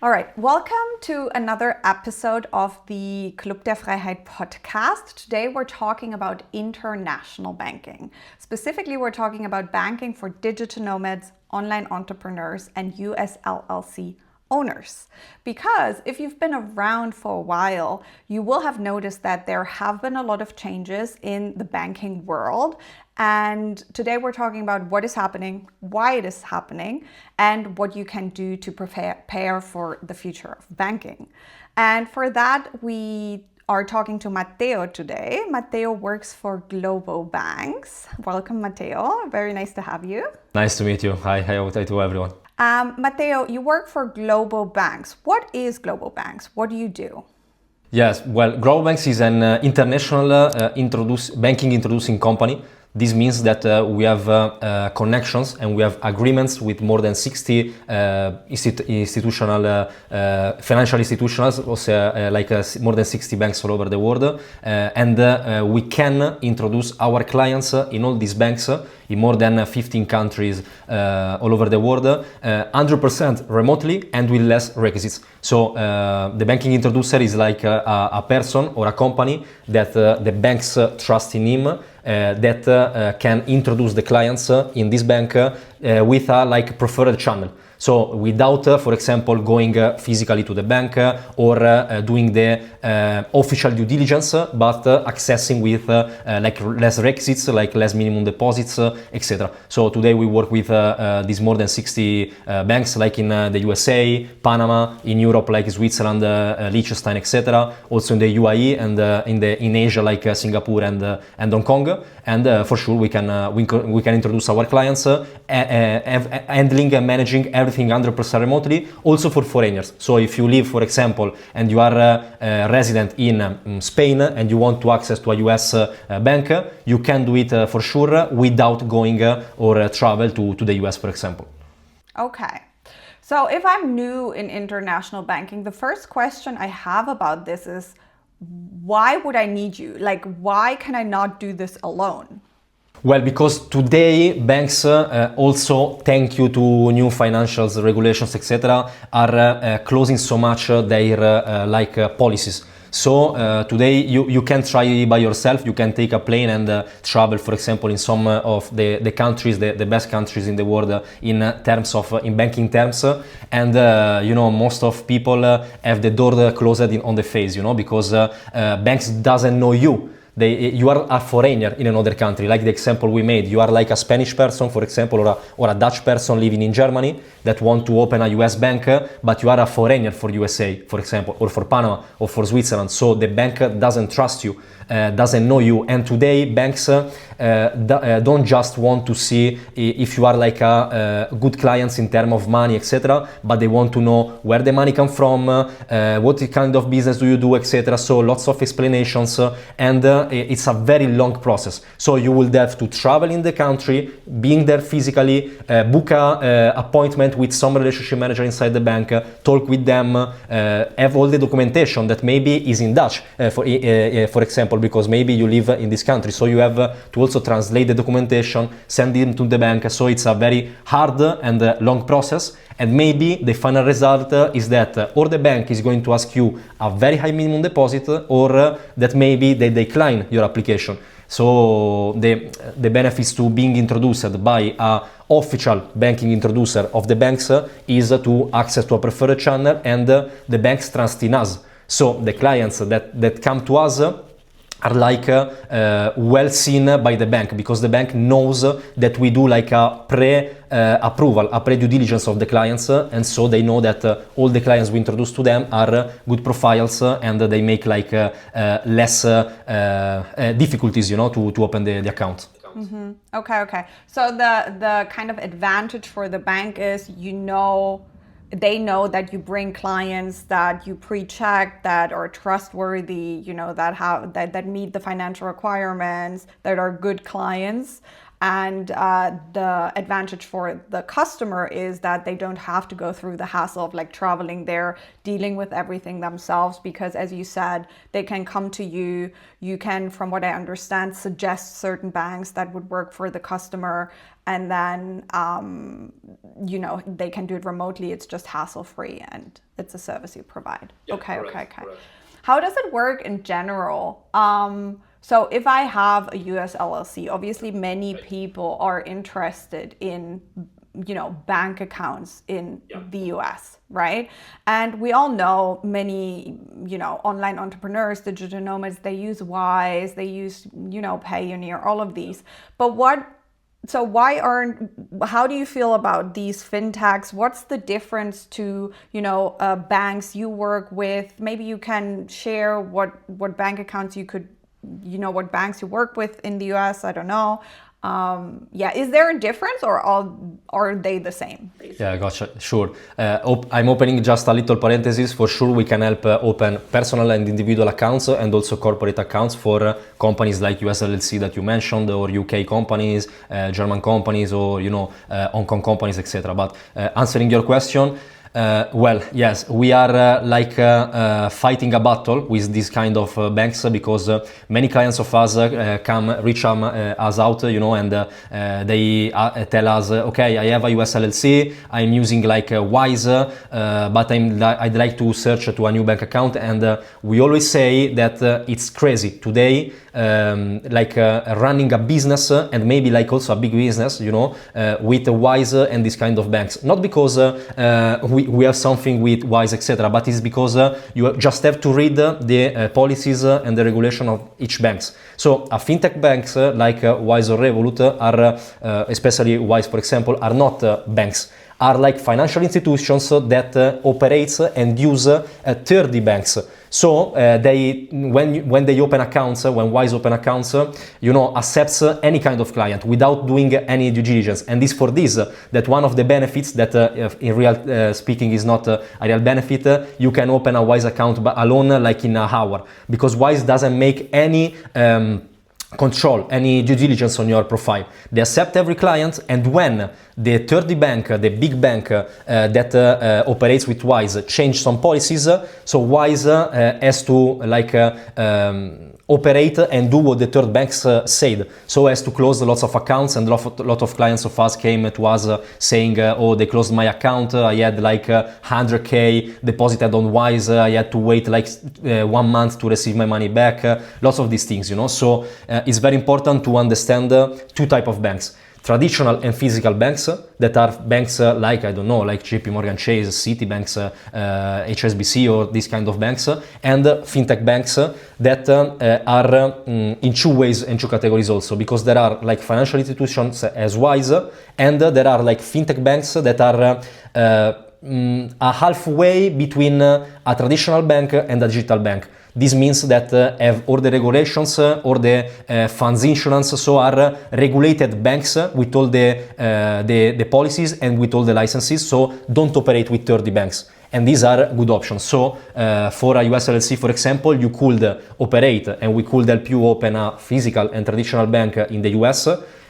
All right, welcome to another episode of the Club der Freiheit podcast. Today we're talking about international banking. Specifically, we're talking about banking for digital nomads, online entrepreneurs, and US LLC owners. Because if you've been around for a while, you will have noticed that there have been a lot of changes in the banking world. And today we're talking about what is happening, why it is happening, and what you can do to prepare for the future of banking. And for that, we are talking to Matteo today. Matteo works for Globobanks. Welcome, Matteo. Very nice to have you. Nice to meet you. Hi to everyone. Matteo, you work for Globobanks. What is Globobanks? What do you do? Yes, well, Globobanks is an international banking introducing company. This means that we have connections and we have agreements with more than 60 institutional financial institutions, also more than 60 banks all over the world, and we can introduce our clients in all these banks in more than 15 countries all over the world, 100% remotely and with less requisites. So the banking introducer is like a person or a company that the banks trust in him, that can introduce the clients in this bank with a preferred channel. So without, for example, going physically to the bank or doing the official due diligence, but accessing with less requisites, like less minimum deposits, etc. So today we work with these more than 60 banks, like in the USA, Panama, in Europe, like Switzerland, Liechtenstein, etc. Also in the UAE and in Asia, like Singapore and Hong Kong. And for sure we can introduce our clients, handling and managing everything 100% remotely, also for foreigners. So if you live, for example, and you are a resident in Spain and you want to access to a US bank, you can do it for sure without going or travel to the US, for example. Okay. So if I'm new in international banking, the first question I have about this is, why would I need you? Like, why can I not do this alone? Well, because today banks also, thank you to new financials regulations, etc., are closing so much their policies. So today you can try by yourself. You can take a plane and travel, for example, in some of the countries, the best countries in the world in banking terms. And most of people have the door closed on the face, because banks doesn't know you. You are a foreigner in another country, like the example we made. You are like a Spanish person, for example, or a Dutch person living in Germany that want to open a US bank, but you are a foreigner for USA, for example, or for Panama or for Switzerland. So the bank doesn't trust you, doesn't know you. And today banks don't just want to see if you are like a good clients in terms of money, etc., but they want to know where the money come from, what kind of business do you do, etc. So lots of explanations, and it's a very long process. So you will have to travel in the country, being there physically, book a appointment with some relationship manager inside the bank, talk with them, have all the documentation that maybe is in Dutch, for example, because maybe you live in this country. So you have to also translate the documentation, send it to the bank. So it's a very hard and long process. And maybe the final result is that or the bank is going to ask you a very high minimum deposit, or that maybe they decline your application. So the benefits to being introduced by a official banking introducer of the banks is to access to a preferred channel, and the banks trust in us. So the clients that come to us are well seen by the bank, because the bank knows that we do like a pre-approval, a pre-due diligence of the clients, and so they know that all the clients we introduce to them are good profiles, and they make less difficulties, to open the account. Mm-hmm. Okay. So the kind of advantage for the bank is, they know that you bring clients that you pre-check, that are trustworthy, that meet the financial requirements, that are good clients. And the advantage for the customer is that they don't have to go through the hassle of like traveling there, dealing with everything themselves, because as you said, they can come to you. You can, from what I understand, suggest certain banks that would work for the customer, and then they can do it remotely. It's just hassle-free, and it's a service you provide. Yeah, okay. correct. How does it work in general? So if I have a US LLC, obviously many people are interested in, bank accounts in the US, right? And we all know many, online entrepreneurs, digital nomads, they use Wise, they use, Payoneer, all of these. But how do you feel about these fintechs? What's the difference to, banks you work with? Maybe you can share what bank accounts you could, what banks you work with in the US. I don't know. Is there a difference, or are they the same? Basically? Yeah, gotcha. Sure. I'm opening just a little parenthesis. For sure, we can help open personal and individual accounts and also corporate accounts for companies like US LLC that you mentioned, or UK companies, German companies, or Hong Kong companies, etc. But answering your question. Yes, we are fighting a battle with this kind of banks, because many clients of us reach us out, and they tell us, okay, I have a US LLC, I'm using Wise, but I'd like to search to a new bank account, and we always say that it's crazy today, running a business, and maybe also a big business, with Wise and this kind of banks. Not because we have something with Wise, etc., but it's because you just have to read the policies and the regulation of each banks. So fintech banks like Wise or Revolut are, especially Wise, for example, are not banks. Are like financial institutions that operates and use third banks. So when they open accounts, when Wise open accounts, accepts any kind of client without doing any due diligence. And this for this that one of the benefits that in real speaking is not a real benefit, you can open a Wise account alone in an hour, because Wise doesn't make any control, any due diligence on your profile. They accept every client, and when the third bank, the big bank that operates with Wise, change some policies, so Wise has to operate and do what the third banks said, so as to close lots of accounts. And lot of clients of us came to us saying, oh, they closed my account, I had 100k deposited on Wise, I had to wait 1 month to receive my money back, lots of these things, So it's very important to understand two types of banks. Traditional and physical banks, that are banks like JP Morgan Chase, Citibanks, HSBC, or these kind of banks, and fintech banks that are in two ways and two categories also, because there are financial institutions as Wise, and there are fintech banks that are a halfway between a traditional bank and a digital bank. This means that have all the regulations or the funds insurance, so are regulated banks with all the policies and with all the licenses, so don't operate with third banks. And these are good options. So for a US LLC, for example, you could operate, and we could help you open a physical and traditional bank in the US.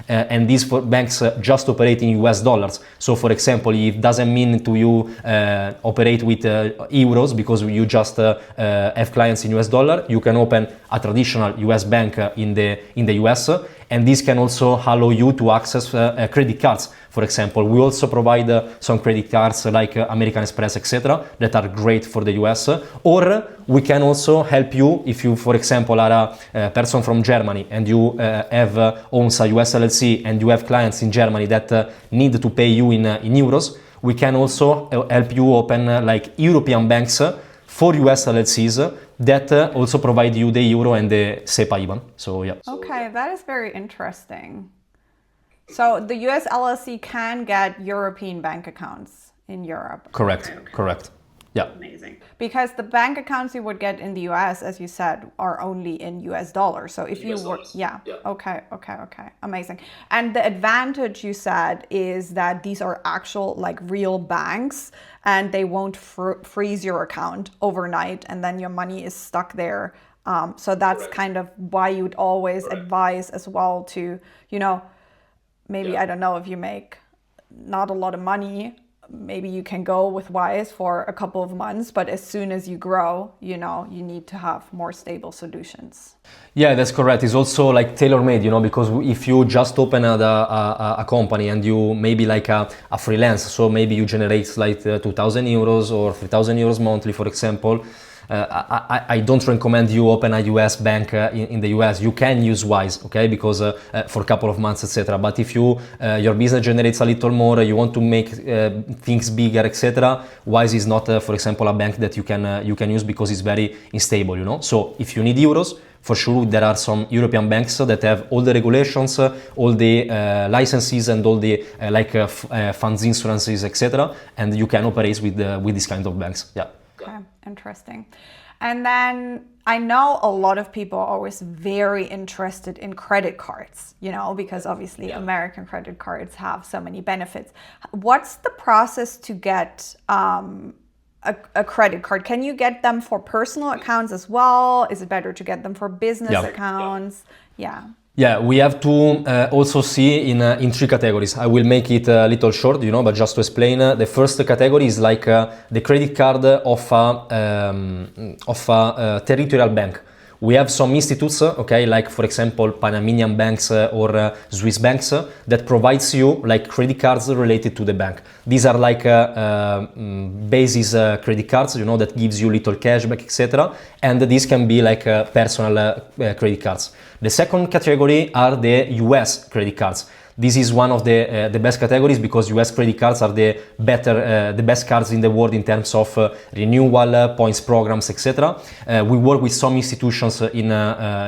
And these banks just operate in US dollars. So for example, it doesn't mean to you operate with euros, because you just have clients in US dollar. You can open a traditional US bank in the US, and this can also allow you to access credit cards. For example, we also provide some credit cards like American Express, etc., that are great for the US. Or we can also help you if you, for example, are a person from Germany and you owns a US LLC and you have clients in Germany that need to pay you in euros. We can also help you open European banks for US LLCs that also provide you the euro and the SEPA IBAN. So yeah. Okay, that is very interesting. So the US LLC can get European bank accounts in Europe. Correct. Okay. Correct. Yeah. Amazing. Because the bank accounts you would get in the US, as you said, are only in US dollars. So if you were, yeah. Okay. Amazing. And the advantage you said is that these are actual real banks, and they won't freeze your account overnight, and then your money is stuck there. So that's kind of why you'd always advise as well to, maybe, I don't know, if you make not a lot of money, maybe you can go with Wise for a couple of months, but as soon as you grow, you need to have more stable solutions. Yeah, that's correct. It's also like tailor-made, because if you just open a company and you maybe like a freelance, so maybe you generate like 2,000 euros or 3,000 euros monthly, for example, I don't recommend you open a US bank in the US. You can use Wise, okay, because for a couple of months, etc. But if your business generates a little more, you want to make things bigger, etc. Wise is not, for example, a bank that you can use because it's very unstable, So if you need euros, for sure, there are some European banks that have all the regulations, all the licenses, and all the funds insurances, etc. And you can operate with this kind of banks. Yeah. Okay, interesting. And then I know a lot of people are always very interested in credit cards, because obviously American credit cards have so many benefits. What's the process to get a credit card? Can you get them for personal accounts as well? Is it better to get them for business accounts? Yeah, we have to also see in three categories. I will make it a little short, but just to explain, the first category is like the credit card of a territorial bank. We have some institutes, okay, like for example Panamanian banks or Swiss banks that provides you like credit cards related to the bank. These are like basis credit cards, that gives you little cashback, etc. And these can be like personal credit cards. The second category are the US credit cards. This is one of the best categories because US credit cards are the best cards in the world in terms of renewal, points programs, etc. We work with some institutions in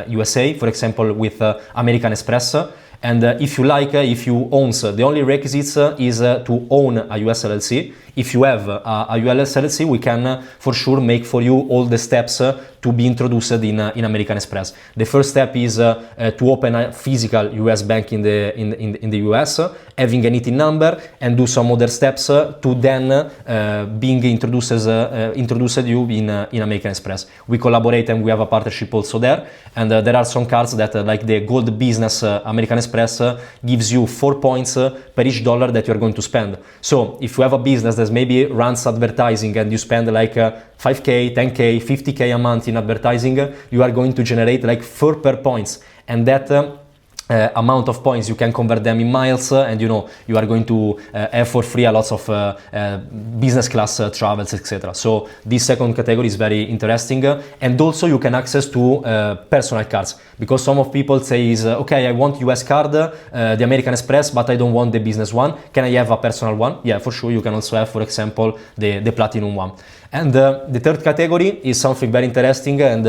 USA, for example, with American Express. And if you own, the only requisites is to own a US LLC. If you have a US LLC, we can for sure make for you all the steps to be introduced in American Express. The first step is to open a physical US bank in the US, having an ITIN number, and do some other steps to then being introduced you in American Express. We collaborate and we have a partnership also there. And there are some cards that like the Gold Business American Express gives you 4 points per each dollar that you are going to spend. So if you have a business that maybe runs advertising and you spend like 5K, 10K, 50K a month in advertising, you are going to generate like 4 per points. And that amount of points you can convert them in miles, and you are going to have for free a lot of business class travels, etc. So this second category is very interesting, and also you can access to personal cards, because some of people say okay, I want US card, the American Express, but I don't want the business one. Can I have a personal one? Yeah, for sure. You can also have, for example, the platinum one. And the third category is something very interesting, and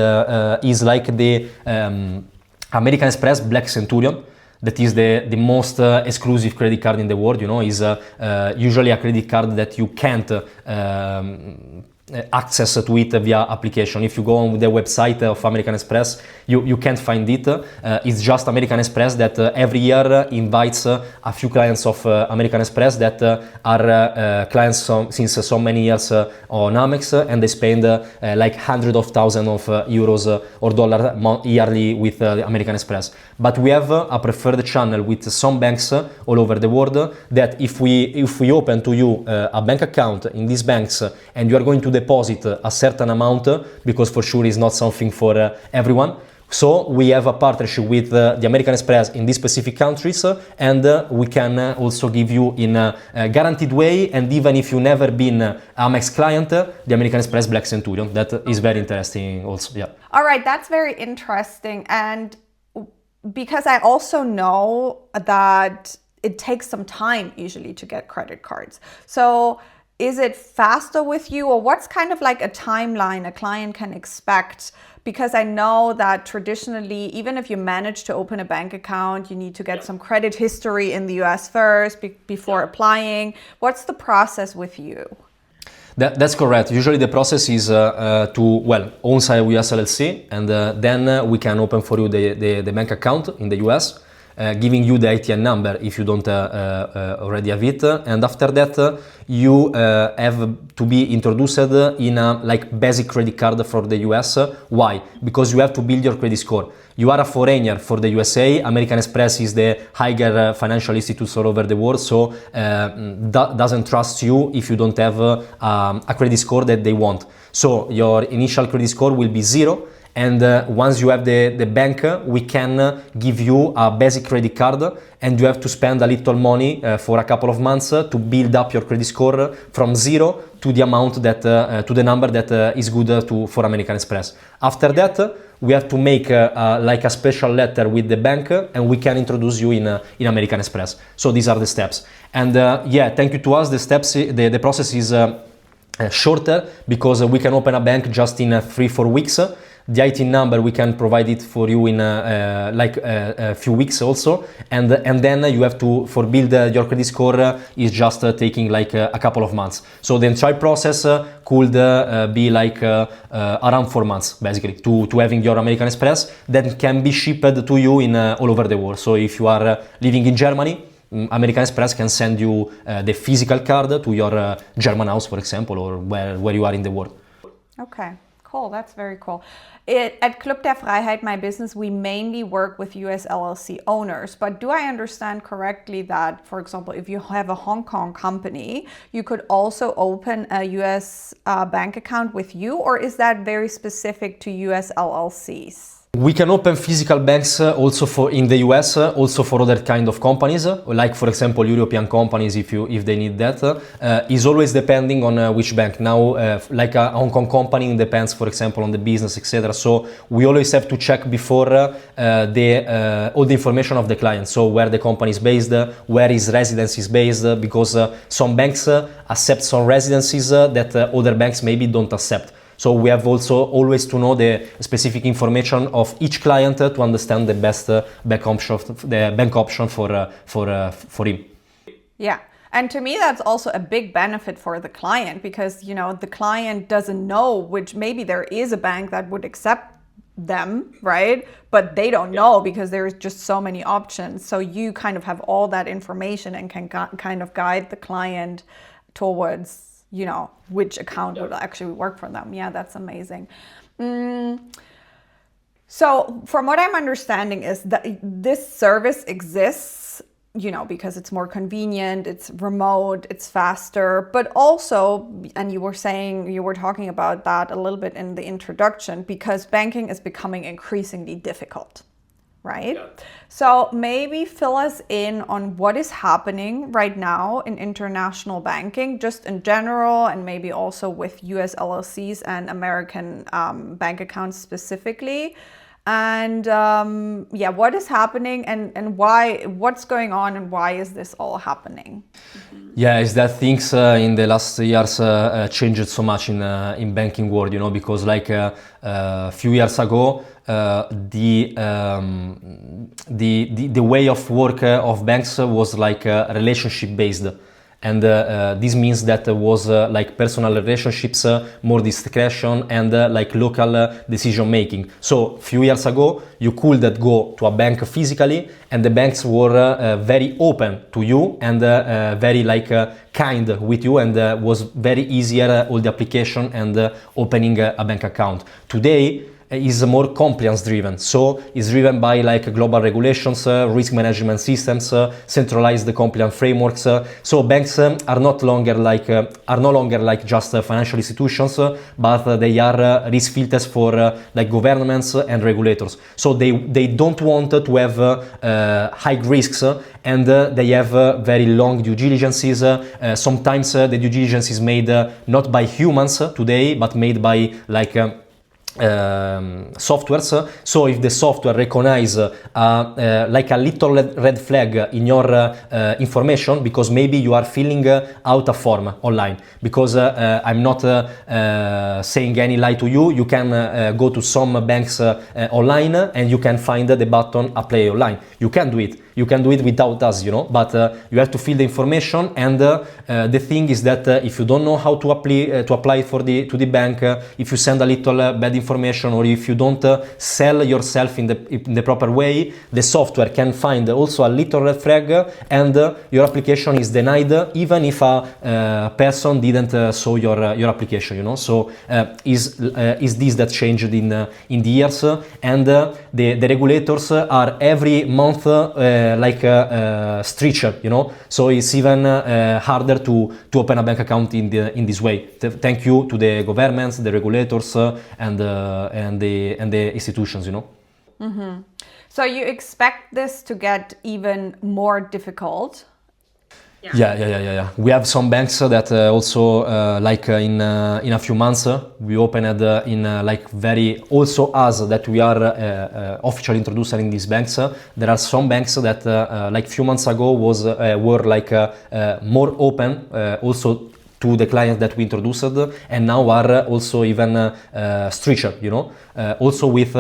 is like the American Express Black Centurion. That is the most exclusive credit card in the world, is usually a credit card that you can't access to it via application. If you go on the website of American Express, you can't find it. It's just American Express that every year invites a few clients of American Express that are clients since so many years on Amex, and they spend like hundreds of thousands of euros or dollars yearly with American Express. But we have a preferred channel with some banks all over the world that if we open to you a bank account in these banks and you are going to deposit a certain amount, because for sure it's not something for everyone. So we have a partnership with the American Express in these specific countries, and we can also give you in a guaranteed way, and even if you never been Amex client, the American Express Black Centurion. That is very interesting also, yeah. All right, that's very interesting. And because I also know that it takes some time usually to get credit cards. So is it faster with you, or what's kind of like a timeline a client can expect? Because I know that traditionally, even if you manage to open a bank account, you need to get some credit history in the US first before applying. What's the process with you? That's correct. Usually the process is to own a US LLC, and then we can open for you the bank account in the US. giving you the ATM number if you don't already have it, and after that you have to be introduced in a like basic credit card for the US. Why? Because you have to build your credit score. You are a foreigner for the USA. American Express is the higher financial institutes all over the world, so doesn't trust you if you don't have a credit score that they want. So your initial credit score will be 0, and once you have the bank, we can give you a basic credit card, and you have to spend a little money for a couple of months to build up your credit score from 0 to the amount that to the number that is good for American Express. After that, we have to make like a special letter with the bank, and we can introduce you in American Express. So these are the steps. And yeah, thank you to us. The steps, the process is shorter because we can open a bank just in 3-4 weeks. The IT number we can provide it for you in like a few weeks also, and then you have to for build your credit score is just taking like a couple of months. So the entire process could be like around 4 months basically to having your American Express that can be shipped to you in all over the world. So if you are living in Germany, American Express can send you the physical card to your German house, for example, or where you are in the world. Okay. Cool, that's very cool. At Club der Freiheit, my business, we mainly work with US LLC owners. But do I understand correctly that, for example, if you have a Hong Kong company, you could also open a US bank account with you? Or is that very specific to US LLCs? We can open physical banks also for in the US, also for other kind of companies, like for example European companies if they need that. Is always depending on which bank. Now, like a Hong Kong company depends, for example, on the business, etc. So we always have to check before all the information of the client. So where the company is based, where his residence is based, because some banks accept some residencies that other banks maybe don't accept. So we have also always to know the specific information of each client to understand the best bank option for him. Yeah. And to me, that's also a big benefit for the client because, you know, the client doesn't know which maybe there is a bank that would accept them, right? But they don't know because there's just so many options. So you kind of have all that information and can kind of guide the client towards, you know, which account would actually work for them. Yeah, that's amazing. So from what I'm understanding is that this service exists, you know, because it's more convenient, it's remote, it's faster, but also, and you were talking about that a little bit in the introduction, because banking is becoming increasingly difficult. Right? Yeah. So maybe fill us in on what is happening right now in international banking, just in general, and maybe also with US LLCs and American bank accounts specifically. And yeah, what is happening and why, what's going on and why is this all happening? Yeah, is that things in the last years changed so much in banking world, you know, because like a few years ago, the way of work of banks was like relationship based, and this means that was like personal relationships, more discretion, and like local decision making. So few years ago you could go to a bank physically, and the banks were very open to you and very like kind with you, and was very easier all the application and opening a bank account. Today is more compliance driven, so it's driven by like global regulations, risk management systems, centralized compliance frameworks. So banks are no longer like just financial institutions, but they are risk filters for like governments and regulators. So they don't want to have high risks, and they have very long due diligences. Sometimes the due diligence is made not by humans today, but made by like softwares. So if the software recognize like a little red flag in your information, because maybe you are filling out a form online, because I'm not saying any lie to you, you can go to some banks online and you can find the button apply online. You can do it. you can do it without us, but you have to fill the information. And the thing is that if you don't know how to apply to the bank, if you send a little bad information, or if you don't sell yourself in the proper way, the software can find also a little red flag, and your application is denied, even if a person didn't saw your application. So is this that changed in the years, and the regulators are every month stricter, so it's even harder to open a bank account in this way. Thank you to the governments, the regulators, and the institutions. Mm-hmm. So you expect this to get even more difficult? Yeah. We have some banks that also in a few months we opened in very also us that we are officially introducer in these banks. There are some banks that few months ago were more open also to the clients that we introduced, and now are also even stricter, also with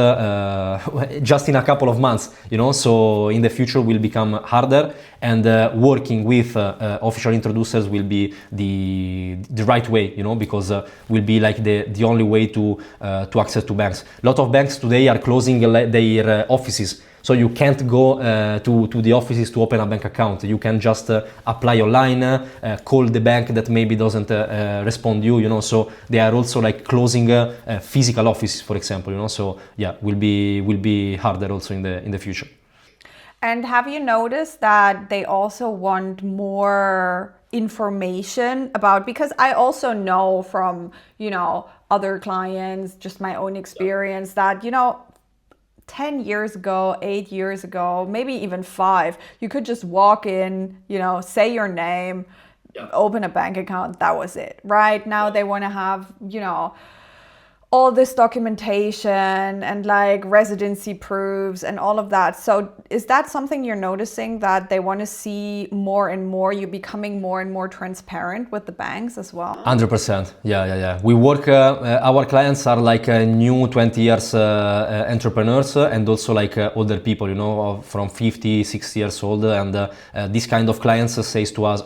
just in a couple of months, so in the future will become harder, and working with official introducers will be the right way, because will be the only way to access to banks. A lot of banks today are closing their offices. So you can't go to the offices to open a bank account. You can just apply online, call the bank that maybe doesn't respond you, so they are also closing physical offices, for example, so yeah, will be harder also in the future. And have you noticed that they also want more information about, because I also know from, other clients, just my own experience, that, 10 years ago, 8 years ago, maybe even 5, you could just walk in, say your name, open a bank account, that was it, right? Now they want to have, all this documentation and residency proofs and all of that. So is that something you're noticing, that they want to see more and more, you becoming more and more transparent with the banks as well? 100%. Yeah. We work, our clients are new 20 years entrepreneurs, and also older people, from 50, 60 years old. And this kind of clients says to us,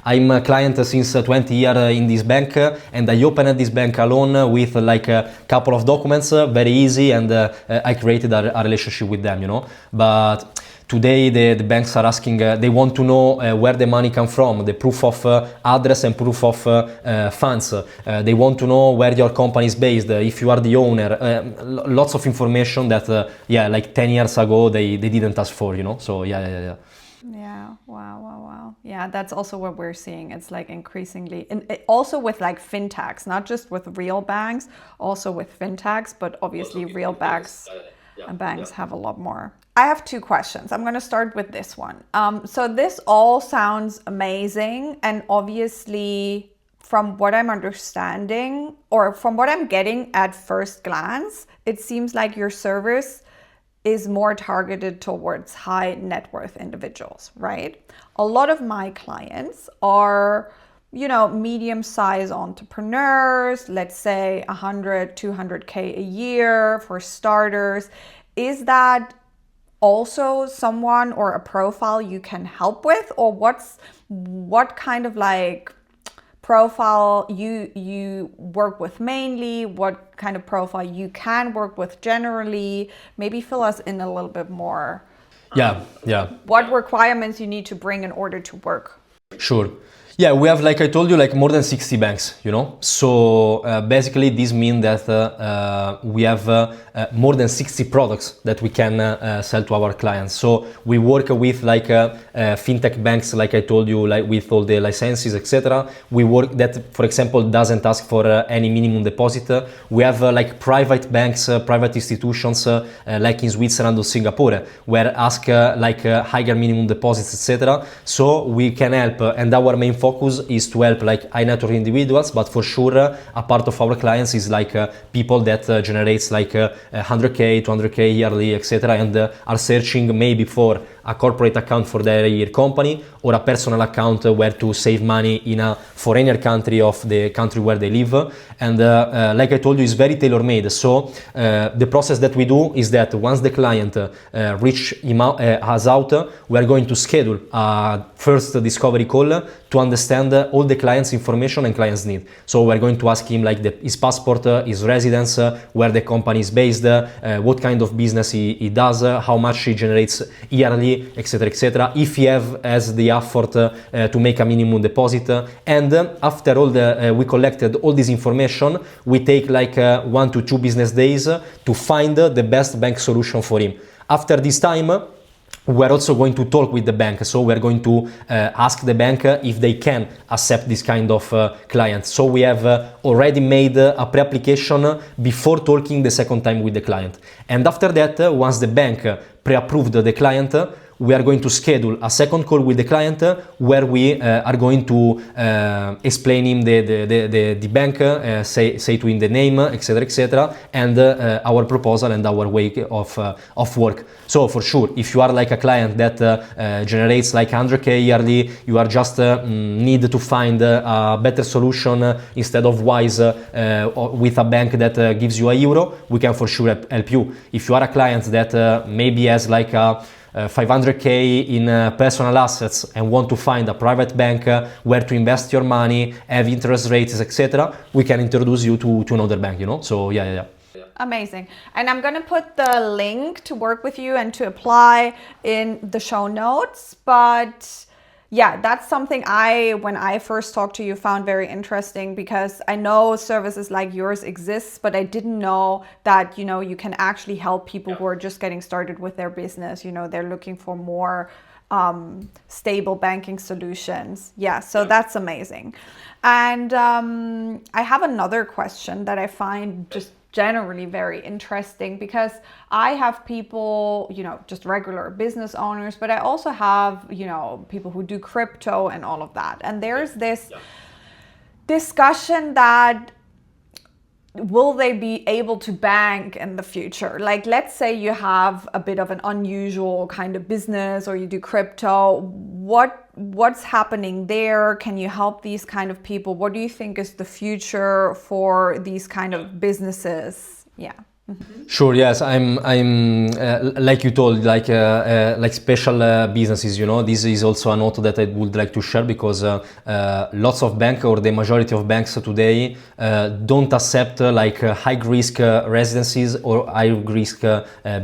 I'm a client since 20 years in this bank, and I opened this bank alone with couple of documents, very easy, and I created a relationship with them, But today the banks are asking, they want to know where the money come from, the proof of address and proof of funds. They want to know where your company is based, if you are the owner. Lots of information that 10 years ago they didn't ask for, So yeah. Yeah. Wow. Yeah, that's also what we're seeing. It's increasingly, and also with fintechs, not just with real banks, also with fintechs, but obviously real banks and banks have a lot more. I have 2 questions. I'm going to start with this one. So this all sounds amazing, and obviously from what I'm understanding, or from what I'm getting at first glance, it seems like your service is more targeted towards high net worth individuals, right? A lot of my clients are, medium-sized entrepreneurs, let's say 100, 200K a year for starters. Is that also someone or a profile you can help with? Or what kind of profile you work with mainly, what kind of profile you can work with generally? Maybe fill us in a little bit more. Yeah. What requirements you need to bring in order to work? Sure. Yeah, we have, like I told you, more than 60 banks, So basically this means that we have more than 60 products that we can sell to our clients. So we work with fintech banks, like I told you, with all the licenses, etc. We work that, for example, doesn't ask for any minimum deposit. We have private banks, private institutions, like in Switzerland or Singapore, where ask higher minimum deposits, etc. So we can help, and our main focus focus is to help like high net worth individuals, but for sure a part of our clients is like people that generates like 100k, 200k yearly, etc., and are searching maybe for a corporate account for their company or a personal account where to save money in a foreigner country of the country where they live. And like I told you, it's very tailor-made. So the process that we do is that once the client reach us out, we are going to schedule a first discovery call to understand all the client's information and client's need. So we're going to ask him like his passport, his residence, where the company is based, what kind of business he does, how much he generates yearly, etc., etc. If he has the effort to make a minimum deposit, and after all we collected all this information, we take like 1 to 2 business days to find the best bank solution for him. After this time, we're also going to talk with the bank, so we're going to ask the bank if they can accept this kind of client. So we have already made a pre-application before talking the second time with the client. And after that, once the bank pre-approved the client, we are going to schedule a second call with the client where we are going to explain him the bank, say to him the name, etc., etc., and our proposal and our way of work. So for sure, if you are like a client that generates like 100k yearly, you are just need to find a better solution instead of Wise with a bank that gives you €1, we can for sure help you. If you are a client that maybe has like a 500k in personal assets and want to find a private bank where to invest your money, have interest rates, etc., we can introduce you to another bank, you know? So yeah. Amazing. And I'm going to put the link to work with you and to apply in the show notes. But yeah, that's something when I first talked to you, found very interesting, because I know services like yours exist, but I didn't know that, you can actually help people who are just getting started with their business. They're looking for more stable banking solutions. Yeah, so that's amazing. And I have another question that I find just generally very interesting, because I have people, just regular business owners, but I also have, people who do crypto and all of that. And there's this discussion that will they be able to bank in the future? Like, let's say you have a bit of an unusual kind of business, or you do crypto. What's happening there? Can you help these kind of people? What do you think is the future for these kind of businesses? Yeah. Mm-hmm. Sure. Yes, I'm like you told, like special businesses. This is also a note that I would like to share, because lots of banks, or the majority of banks today, don't accept like high risk residencies or high risk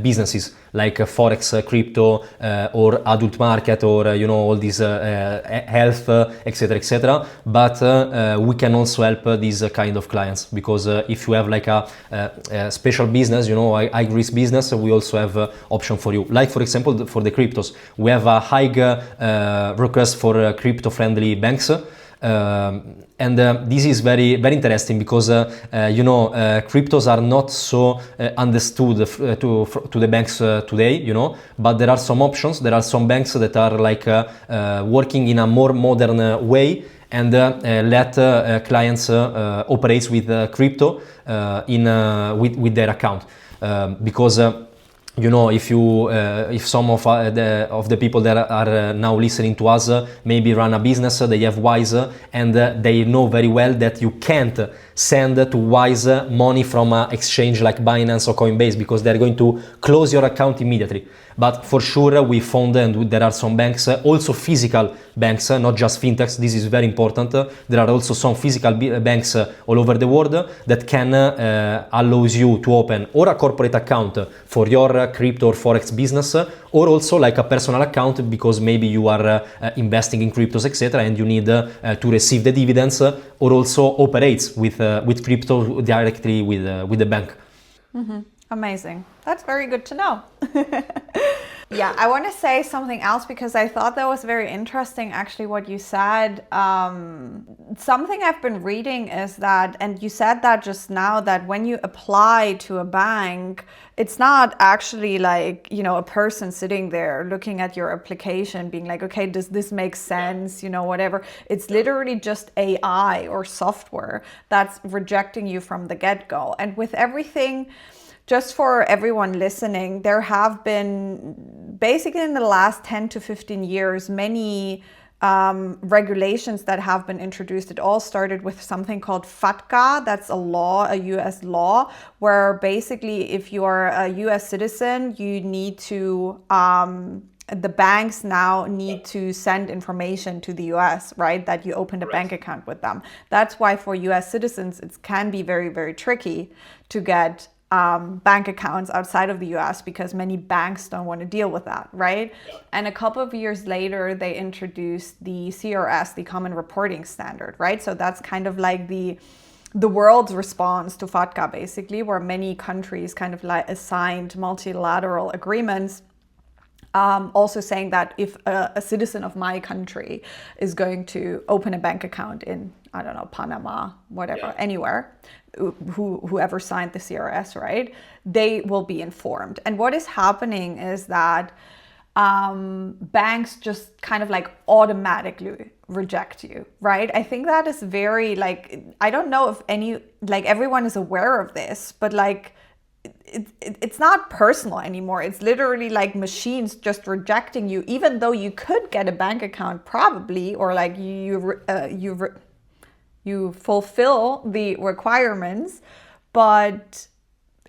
businesses like forex, crypto, or adult market, or all these health, etc., etc. But we can also help these kind of clients, because if you have like a special business, high risk business, we also have option for you. Like for example, for the cryptos, we have a high request for crypto friendly banks. And this is very, very interesting, because cryptos are not so understood to the banks today, but there are some options. There are some banks that are like working in a more modern way, and let clients operate with crypto with their account, because if some of the people that are now listening to us maybe run a business, they have Wise, and they know very well that you can't send to Wise money from an exchange like Binance or Coinbase, because they're going to close your account immediately. But for sure, we found, and there are some banks, also physical banks, not just fintechs. This is very important. There are also some physical banks all over the world that can allows you to open or a corporate account for your crypto or forex business, or also like a personal account, because maybe you are investing in cryptos, etc., and you need to receive the dividends, or also operates with crypto directly with the bank. Mm-hmm. Amazing. That's very good to know. Yeah, I want to say something else because I thought that was very interesting, actually, what you said. Something I've been reading is that, and you said that just now, that when you apply to a bank, it's not actually like, you know, a person sitting there looking at your application being like, okay, does this make sense? You know, whatever. It's literally just AI or software that's rejecting you from the get-go. And with everything, just for everyone listening, there have been basically in the last 10 to 15 years, many regulations that have been introduced. It all started with something called FATCA. That's a law, a US law, where basically if you are a US citizen, you need to, the banks now need to send information to the US, right? That you opened a bank account with them. That's why for US citizens, it can be very, very tricky to get bank accounts outside of the US because many banks don't want to deal with that, right? And a couple of years later, they introduced the CRS, the Common Reporting Standard, right? So that's kind of like the world's response to FATCA, basically, where many countries kind of like assigned multilateral agreements. Also saying that if a citizen of my country is going to open a bank account in, I don't know, Panama, whatever, anywhere, whoever signed the CRS, right, they will be informed. And what is happening is that banks just kind of like automatically reject you, right? I think that is very like, I don't know if everyone is aware of this, but like, it's not personal anymore. It's literally like machines just rejecting you, even though you could get a bank account probably, or like you fulfill the requirements, but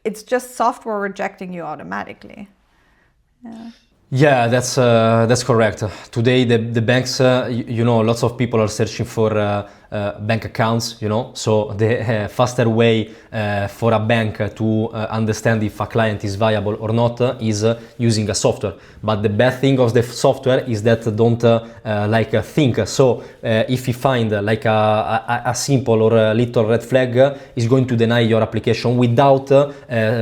it's just software rejecting you automatically. Yeah. Yeah, that's correct. Today, the banks, you know, lots of people are searching for bank accounts, you know, so the faster way for a bank to understand if a client is viable or not is using a software. But the bad thing of the software is that don't think. So if you find like a simple or a little red flag, is going to deny your application without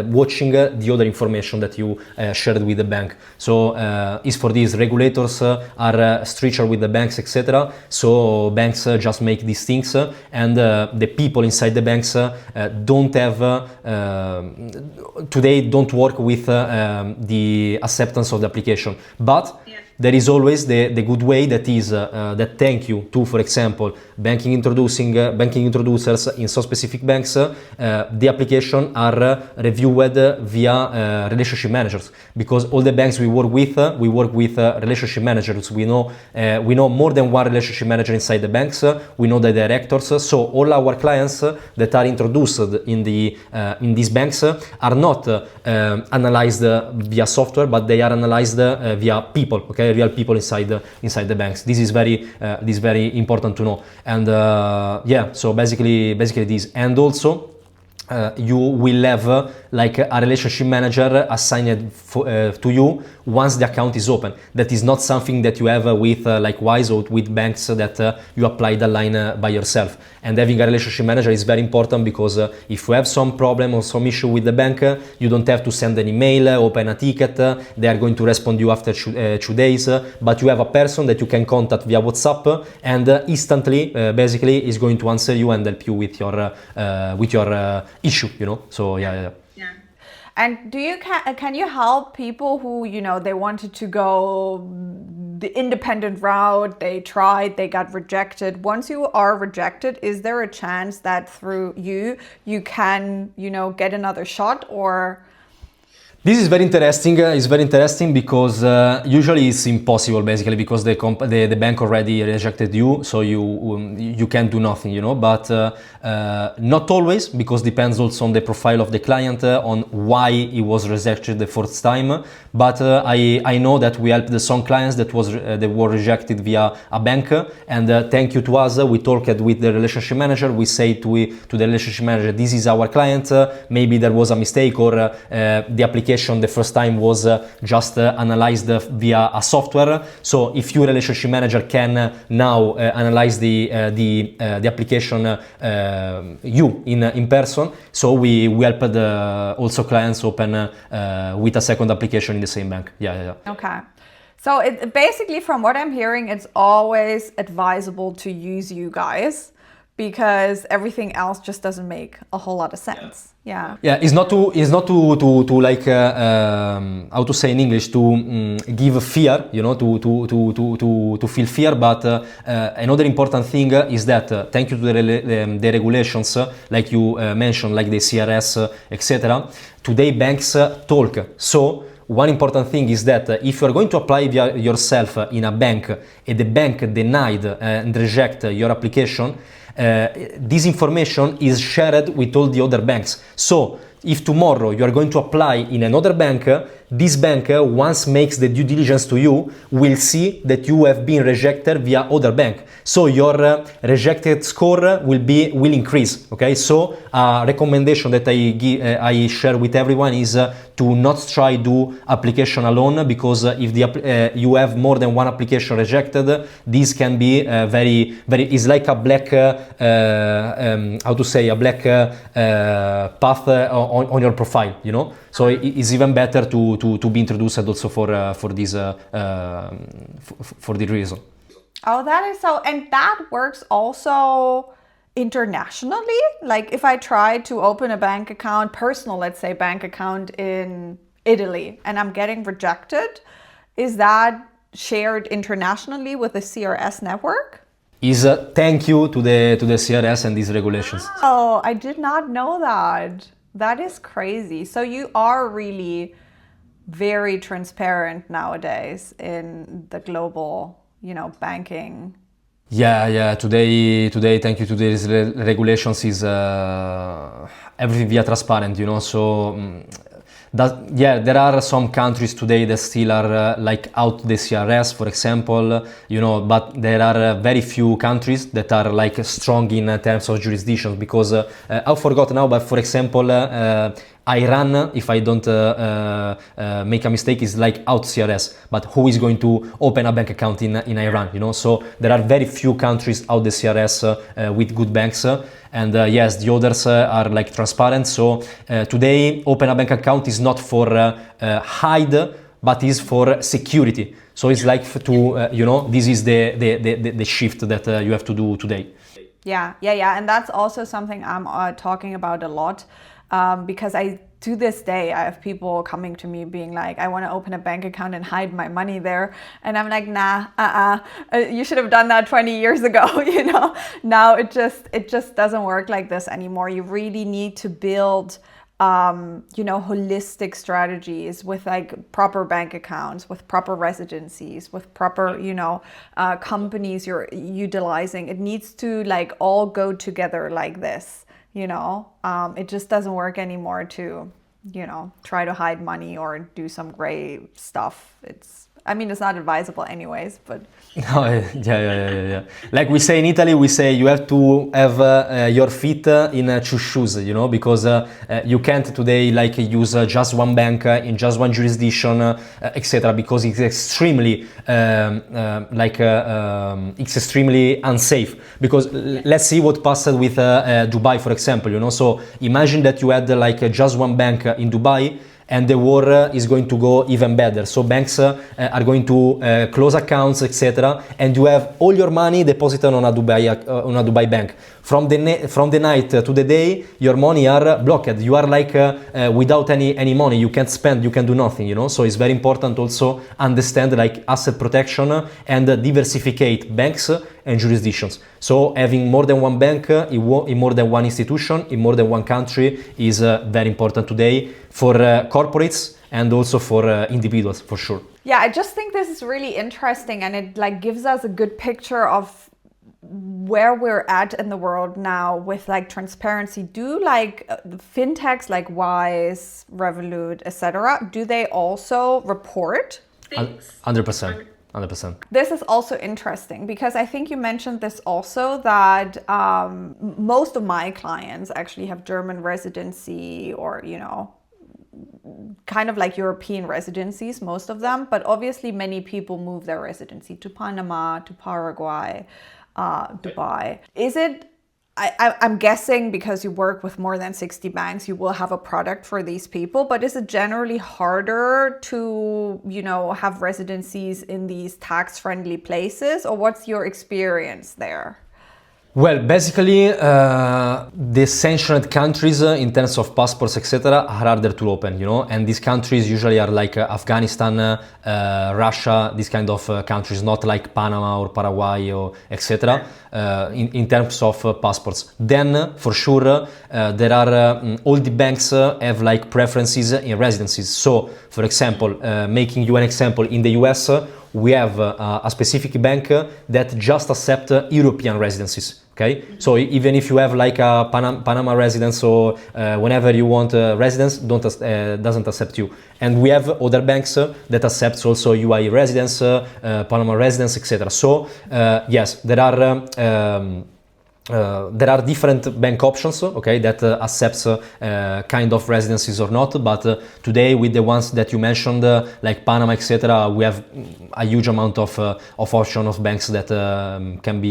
watching the other information that you shared with the bank. So is for these regulators are stricter with the banks, etc. So banks just make these things, and the people inside the banks don't have today don't work with the acceptance of the application, but there is always the good way, that is that thank you to, for example, banking introducers in some specific banks, the application are reviewed via relationship managers, because all the banks we work with relationship managers. We know more than one relationship manager inside the banks. We know the directors. So all our clients that are introduced in these banks are not analyzed via software, but they are analyzed via people. Okay, real people inside the banks. This is very important to know. And yeah, so basically this. And also you will have like a relationship manager assigned to you once the account is open. That is not something that you have with likewise or with banks that you applied online by yourself. And having a relationship manager is very important, because if you have some problem or some issue with the bank, you don't have to send an email, open a ticket, they are going to respond you after 2 days, but you have a person that you can contact via WhatsApp, and instantly basically is going to answer you and help you with your issue, you know. So yeah. And can you help people who, you know, they wanted to go the independent route, they tried, they got rejected? Once you are rejected, is there a chance that through you can, you know, get another shot? Or this is very interesting. It's very interesting because usually it's impossible, basically, because the bank already rejected you, so you can't do nothing, you know. But not always, because depends also on the profile of the client, on why he was rejected the first time. But I know that we helped some clients that were rejected via a bank, and thank you to us, we talked with the relationship manager. We say to the relationship manager, this is our client. Maybe there was a mistake, or the application application the first time was just analyzed via a software. So if your relationship manager can now analyze the application you in person, so we helped also clients open with a second application in the same bank. Yeah. Okay. So it basically, from what I'm hearing, it's always advisable to use you guys because everything else just doesn't make a whole lot of sense. Yeah. It's not to like how to say in English, to give fear, to feel fear. But another important thing is that thank you to the regulations, like you mentioned, like the CRS, etc. Today banks talk. So one important thing is that if you are going to apply yourself in a bank and the bank denied and reject your application, this information is shared with all the other banks. So if tomorrow you are going to apply in another bank, this bank, once makes the due diligence to you, will see that you have been rejected via other bank. So your rejected score will increase. Okay, so a recommendation that I share with everyone is to not try do application alone, because if you have more than one application rejected, this can be very is like a black how to say, a black path on your profile, So it's even better to be introduced also for this for the reason. Oh, that is so, and that works also internationally. Like if I try to open a bank account, personal, let's say bank account in Italy, and I'm getting rejected, is that shared internationally with the CRS network? Is thank you to the CRS and these regulations. Oh, I did not know that. That is crazy. So you are really very transparent nowadays in the global, banking. Yeah. Today, thank you to these regulations, is everything via transparent, So there are some countries today that still are like out the CRS, for example, but there are very few countries that are like strong in terms of jurisdictions, because I forgot now, but for example, Iran, if I don't make a mistake, is like out CRS, but who is going to open a bank account in Iran, So there are very few countries out the CRS with good banks. And yes, the others are like transparent. So today, open a bank account is not for hide, but is for security. So it's like to, this is the shift that you have to do today. Yeah. And that's also something I'm talking about a lot, because to this day, I have people coming to me being like, I want to open a bank account and hide my money there. And I'm like, nah, you should have done that 20 years ago, Now it just doesn't work like this anymore. You really need to build, holistic strategies with like proper bank accounts, with proper residencies, with proper, companies you're utilizing. It needs to like all go together like this. It just doesn't work anymore to, try to hide money or do some gray stuff. It's not advisable anyways, but. No, yeah. Like we say in Italy, we say you have to have your feet in two shoes, because you can't today like use just one bank in just one jurisdiction, etc. Because it's extremely it's extremely unsafe. Because let's see what passed with Dubai, for example, So imagine that you had like just one bank in Dubai, and the war is going to go even better. So banks are going to close accounts, etc. And you have all your money deposited on a Dubai bank. From the night to the day, your money are blocked. You are like without any money. You can't spend. You can do nothing. So it's very important also understand like asset protection and diversificate banks and jurisdictions. So having more than one bank in more than one institution in more than one country is very important today for corporates and also for individuals, for sure. Yeah, I just think this is really interesting, and it like gives us a good picture of where we're at in the world now with like transparency. Do like fintechs like Wise, Revolut, etc., do they also report? 100%. 100%. This is also interesting because I think you mentioned this also, that most of my clients actually have German residency or, kind of like European residencies, most of them, but obviously many people move their residency to Panama, to Paraguay, Dubai. Is it, I'm guessing because you work with more than 60 banks, you will have a product for these people, but is it generally harder to, you know, have residencies in these tax-friendly places, or what's your experience there? Well, basically, the sanctioned countries in terms of passports, etc., are harder to open, you know, and these countries usually are like Afghanistan, Russia, these kind of countries, not like Panama or Paraguay or etc. In terms of passports. Then, for sure, there are all the banks have like preferences in residencies. So, for example, making you an example, in the US, we have a specific bank that just accept European residences. Okay, so even if you have like a Panama residence or whenever you want a residence, doesn't accept you. And we have other banks that accepts also UAE residence, Panama residence, etc. So yes, there are different bank options, okay, that accepts kind of residencies or not. But today, with the ones that you mentioned, like Panama, etc., we have a huge amount of option of banks that can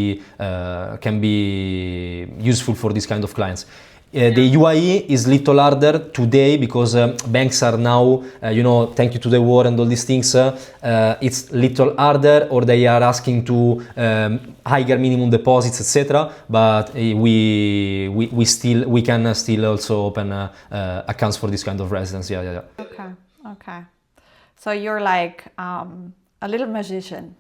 be useful for this kind of clients. The UAE is little harder today because banks are now, you know, thank you to the war and all these things, it's little harder, or they are asking to higher minimum deposits, etc. But we can still also open accounts for this kind of residence. Yeah. Okay. So you're like a little magician.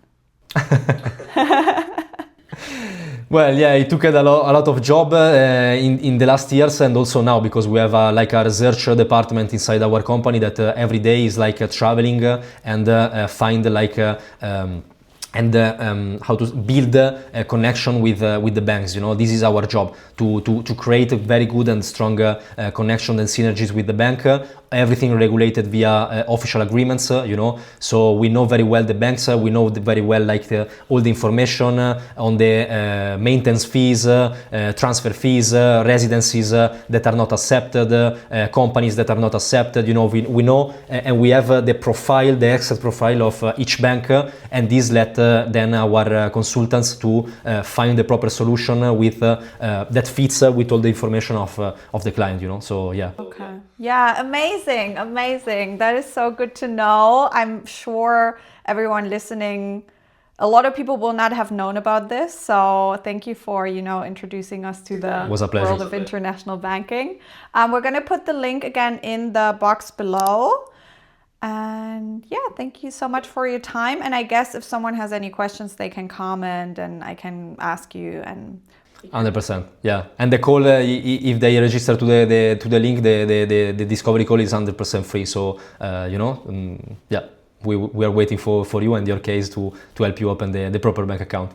Well, yeah, it took a lot of job in the last years, and also now, because we have like a research department inside our company that every day is like traveling and find like how to build a connection with the banks. You know, this is our job, to create a very good and strong connection and synergies with the bank. Everything regulated via official agreements, you know, so we know very well the banks, we know very well like all the information on the maintenance fees, transfer fees, residencies that are not accepted, companies that are not accepted, you know, we know, and we have the profile, the exact profile of each bank, and this let then our consultants to find the proper solution with that fits with all the information of the client, you know, so yeah. Okay. Yeah, amazing. That is so good to know. I'm sure everyone listening, a lot of people will not have known about this. So thank you for, you know, introducing us to the world of international banking. We're going to put the link again in the box below. And yeah, thank you so much for your time. And I guess if someone has any questions, they can comment and I can ask you. And 100%, yeah. And the call, if they register to the link, the discovery call is 100% free. So you know, yeah, we are waiting for you and your case to help you open the proper bank account.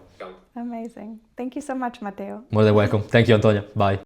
Amazing. Thank you so much, Matteo. More than welcome. Thank you, Antonia. Bye.